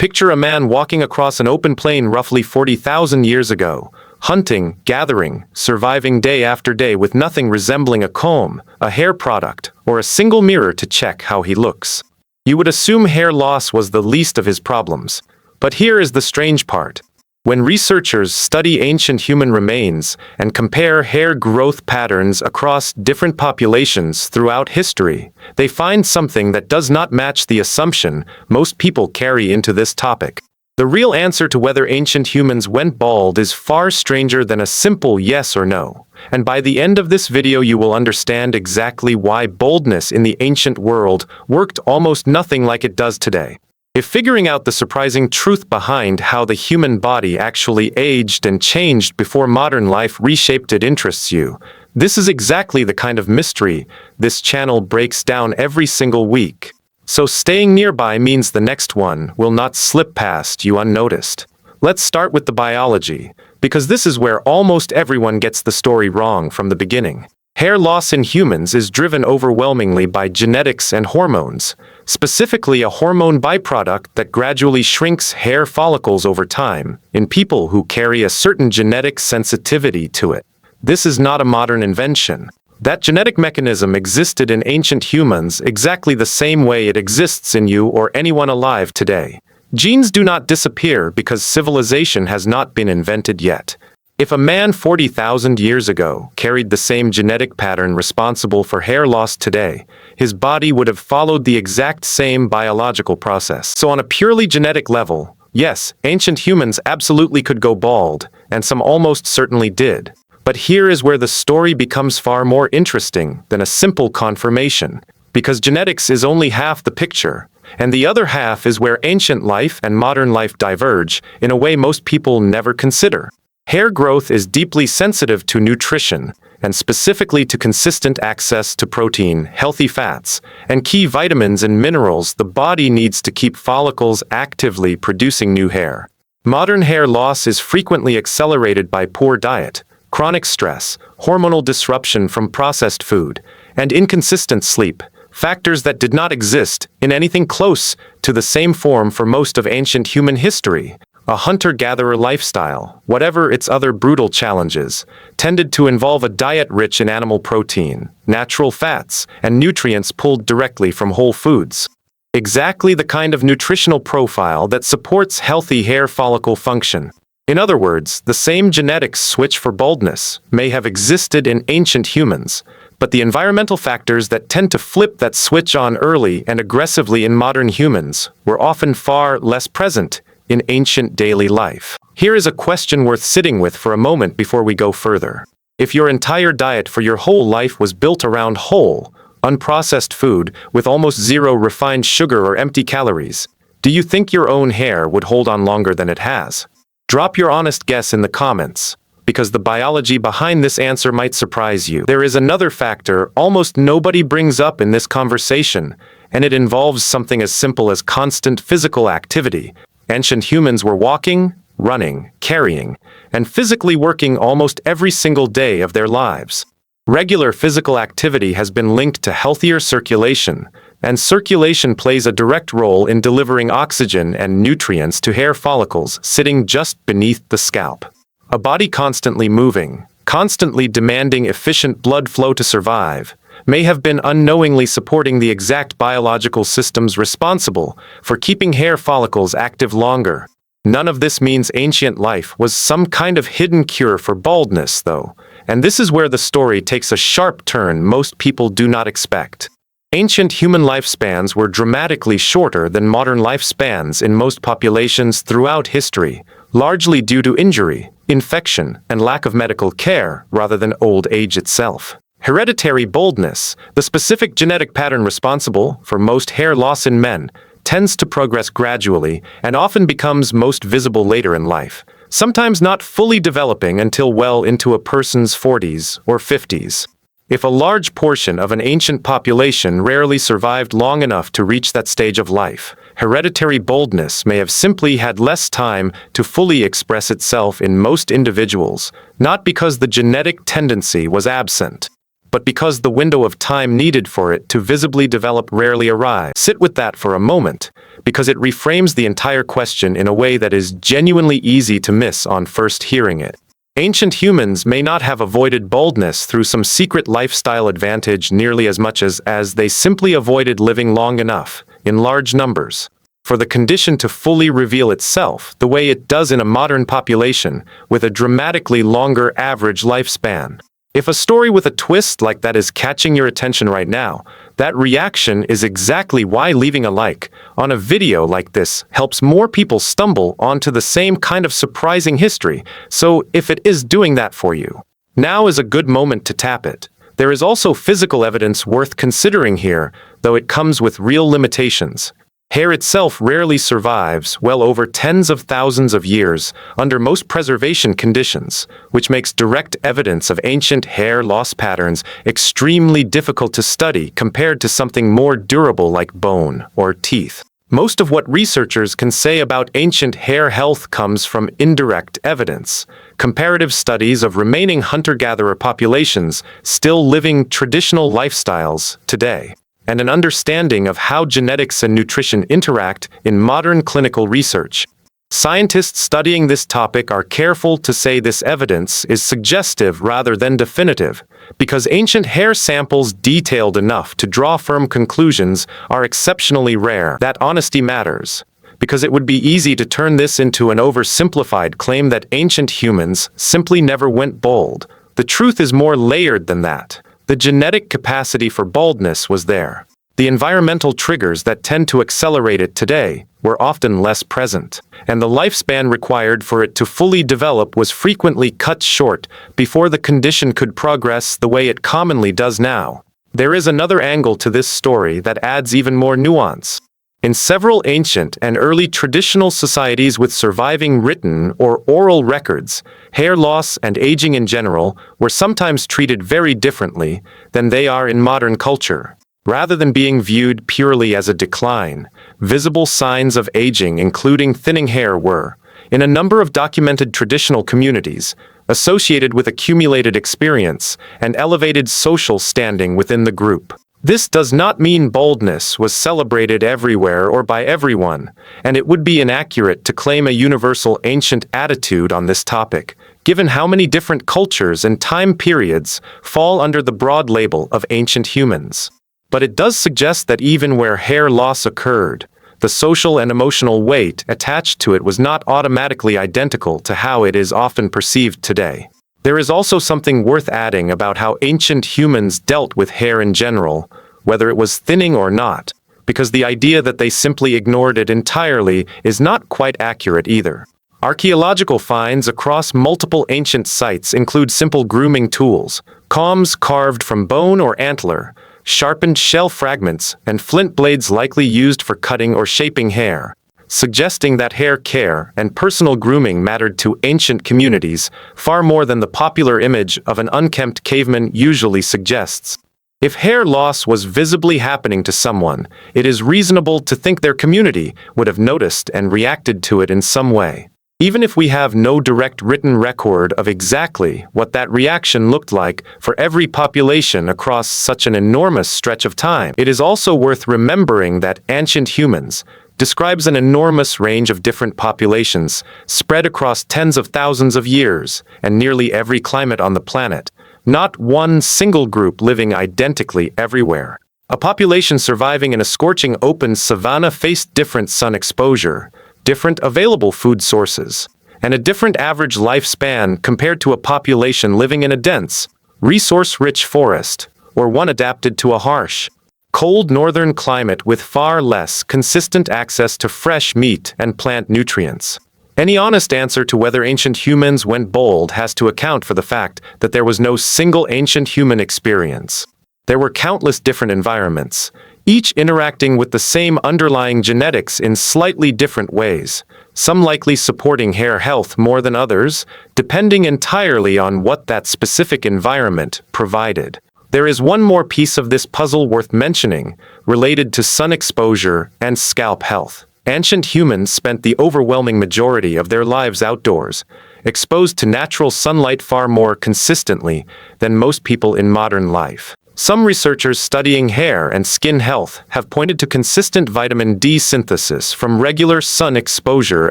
Picture a man walking across an open plain roughly 40,000 years ago, hunting, gathering, surviving day after day with nothing resembling a comb, a hair product, or a single mirror to check how he looks. You would assume hair loss was the least of his problems. But here is the strange part. When researchers study ancient human remains and compare hair growth patterns across different populations throughout history, they find something that does not match the assumption most people carry into this topic. The real answer to whether ancient humans went bald is far stranger than a simple yes or no. And by the end of this video you will understand exactly why baldness in the ancient world worked almost nothing like it does today. If figuring out the surprising truth behind how the human body actually aged and changed before modern life reshaped it interests you, this is exactly the kind of mystery this channel breaks down every single week. So staying nearby means the next one will not slip past you unnoticed. Let's start with the biology, because this is where almost everyone gets the story wrong from the beginning. Hair loss in humans is driven overwhelmingly by genetics and hormones, specifically a hormone byproduct that gradually shrinks hair follicles over time in people who carry a certain genetic sensitivity to it. This is not a modern invention. That genetic mechanism existed in ancient humans exactly the same way it exists in you or anyone alive today. Genes do not disappear because civilization has not been invented yet. If a man 40,000 years ago carried the same genetic pattern responsible for hair loss today, his body would have followed the exact same biological process. So on a purely genetic level, yes, ancient humans absolutely could go bald, and some almost certainly did. But here is where the story becomes far more interesting than a simple confirmation, because genetics is only half the picture, and the other half is where ancient life and modern life diverge in a way most people never consider. Hair growth is deeply sensitive to nutrition, and specifically to consistent access to protein, healthy fats, and key vitamins and minerals the body needs to keep follicles actively producing new hair. Modern hair loss is frequently accelerated by poor diet, chronic stress, hormonal disruption from processed food, and inconsistent sleep, factors that did not exist in anything close to the same form for most of ancient human history. A hunter-gatherer lifestyle, whatever its other brutal challenges, tended to involve a diet rich in animal protein, natural fats, and nutrients pulled directly from whole foods. Exactly the kind of nutritional profile that supports healthy hair follicle function. In other words, the same genetics switch for baldness may have existed in ancient humans, but the environmental factors that tend to flip that switch on early and aggressively in modern humans were often far less present in ancient daily life. Here is a question worth sitting with for a moment before we go further. If your entire diet for your whole life was built around whole, unprocessed food with almost zero refined sugar or empty calories, do you think your own hair would hold on longer than it has? Drop your honest guess in the comments, because the biology behind this answer might surprise you. There is another factor almost nobody brings up in this conversation, and it involves something as simple as constant physical activity. Ancient humans were walking, running, carrying, and physically working almost every single day of their lives. Regular physical activity has been linked to healthier circulation, and circulation plays a direct role in delivering oxygen and nutrients to hair follicles sitting just beneath the scalp. A body constantly moving, constantly demanding efficient blood flow to survive, may have been unknowingly supporting the exact biological systems responsible for keeping hair follicles active longer. None of this means ancient life was some kind of hidden cure for baldness, though, and this is where the story takes a sharp turn most people do not expect. Ancient human lifespans were dramatically shorter than modern lifespans in most populations throughout history, largely due to injury, infection, and lack of medical care rather than old age itself. Hereditary baldness, the specific genetic pattern responsible for most hair loss in men, tends to progress gradually and often becomes most visible later in life, sometimes not fully developing until well into a person's 40s or 50s. If a large portion of an ancient population rarely survived long enough to reach that stage of life, hereditary baldness may have simply had less time to fully express itself in most individuals, not because the genetic tendency was absent. but because the window of time needed for it to visibly develop rarely arrives. Sit with that for a moment, because it reframes the entire question in a way that is genuinely easy to miss on first hearing it. Ancient humans may not have avoided baldness through some secret lifestyle advantage nearly as much as they simply avoided living long enough, in large numbers, for the condition to fully reveal itself the way it does in a modern population with a dramatically longer average lifespan. If a story with a twist like that is catching your attention right now, that reaction is exactly why leaving a like on a video like this helps more people stumble onto the same kind of surprising history. So if it is doing that for you, now is a good moment to tap it. There is also physical evidence worth considering here, though it comes with real limitations. Hair itself rarely survives well over tens of thousands of years under most preservation conditions, which makes direct evidence of ancient hair loss patterns extremely difficult to study compared to something more durable like bone or teeth. Most of what researchers can say about ancient hair health comes from indirect evidence, comparative studies of remaining hunter-gatherer populations still living traditional lifestyles today, and an understanding of how genetics and nutrition interact in modern clinical research. Scientists studying this topic are careful to say this evidence is suggestive rather than definitive, because ancient hair samples detailed enough to draw firm conclusions are exceptionally rare. That honesty matters, because it would be easy to turn this into an oversimplified claim that ancient humans simply never went bald. The truth is more layered than that. The genetic capacity for baldness was there. The environmental triggers that tend to accelerate it today were often less present, and the lifespan required for it to fully develop was frequently cut short before the condition could progress the way it commonly does now. There is another angle to this story that adds even more nuance. In several ancient and early traditional societies with surviving written or oral records, hair loss and aging in general were sometimes treated very differently than they are in modern culture. Rather than being viewed purely as a decline, visible signs of aging, including thinning hair, were, in a number of documented traditional communities, associated with accumulated experience and elevated social standing within the group. This does not mean baldness was celebrated everywhere or by everyone, and it would be inaccurate to claim a universal ancient attitude on this topic, given how many different cultures and time periods fall under the broad label of ancient humans. But it does suggest that even where hair loss occurred, the social and emotional weight attached to it was not automatically identical to how it is often perceived today. There is also something worth adding about how ancient humans dealt with hair in general, whether it was thinning or not, because the idea that they simply ignored it entirely is not quite accurate either. Archaeological finds across multiple ancient sites include simple grooming tools, combs carved from bone or antler, sharpened shell fragments, and flint blades likely used for cutting or shaping hair, suggesting that hair care and personal grooming mattered to ancient communities far more than the popular image of an unkempt caveman usually suggests. If hair loss was visibly happening to someone, it is reasonable to think their community would have noticed and reacted to it in some way. Even if we have no direct written record of exactly what that reaction looked like for every population across such an enormous stretch of time, it is also worth remembering that ancient humans describes an enormous range of different populations spread across tens of thousands of years and nearly every climate on the planet, not one single group living identically everywhere. A population surviving in a scorching open savanna faced different sun exposure, different available food sources, and a different average lifespan compared to a population living in a dense, resource-rich forest, or one adapted to a harsh, cold northern climate with far less consistent access to fresh meat and plant nutrients. Any honest answer to whether ancient humans went bald has to account for the fact that there was no single ancient human experience. There were countless different environments, each interacting with the same underlying genetics in slightly different ways, some likely supporting hair health more than others, depending entirely on what that specific environment provided. There is one more piece of this puzzle worth mentioning, related to sun exposure and scalp health. Ancient humans spent the overwhelming majority of their lives outdoors, exposed to natural sunlight far more consistently than most people in modern life. Some researchers studying hair and skin health have pointed to consistent vitamin D synthesis from regular sun exposure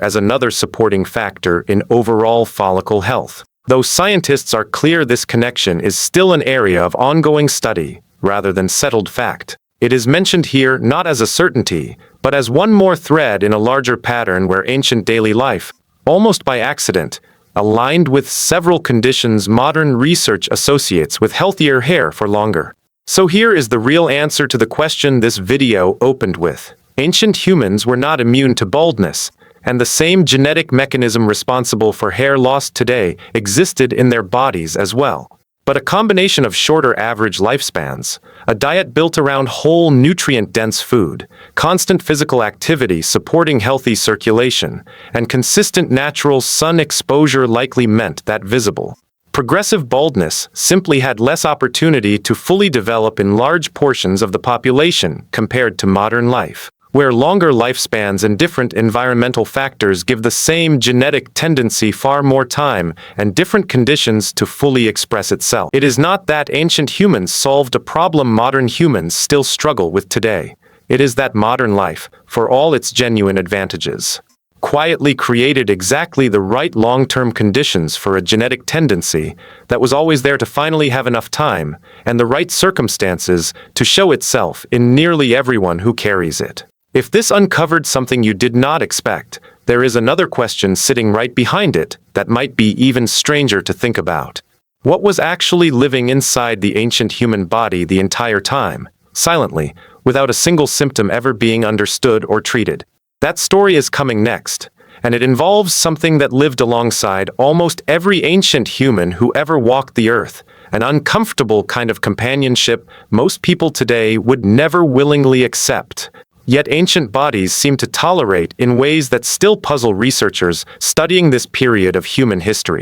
as another supporting factor in overall follicle health. Though scientists are clear this connection is still an area of ongoing study, rather than settled fact. It is mentioned here not as a certainty, but as one more thread in a larger pattern where ancient daily life, almost by accident, aligned with several conditions modern research associates with healthier hair for longer. So here is the real answer to the question this video opened with. Ancient humans were not immune to baldness, and the same genetic mechanism responsible for hair loss today existed in their bodies as well. But a combination of shorter average lifespans, a diet built around whole nutrient-dense food, constant physical activity supporting healthy circulation, and consistent natural sun exposure likely meant that visible, progressive baldness simply had less opportunity to fully develop in large portions of the population compared to modern life, where longer lifespans and different environmental factors give the same genetic tendency far more time and different conditions to fully express itself. It is not that ancient humans solved a problem modern humans still struggle with today. It is that modern life, for all its genuine advantages, quietly created exactly the right long-term conditions for a genetic tendency that was always there to finally have enough time and the right circumstances to show itself in nearly everyone who carries it. If this uncovered something you did not expect, there is another question sitting right behind it that might be even stranger to think about. What was actually living inside the ancient human body the entire time, silently, without a single symptom ever being understood or treated? That story is coming next, and it involves something that lived alongside almost every ancient human who ever walked the earth, an uncomfortable kind of companionship most people today would never willingly accept. Yet ancient bodies seem to tolerate in ways that still puzzle researchers studying this period of human history.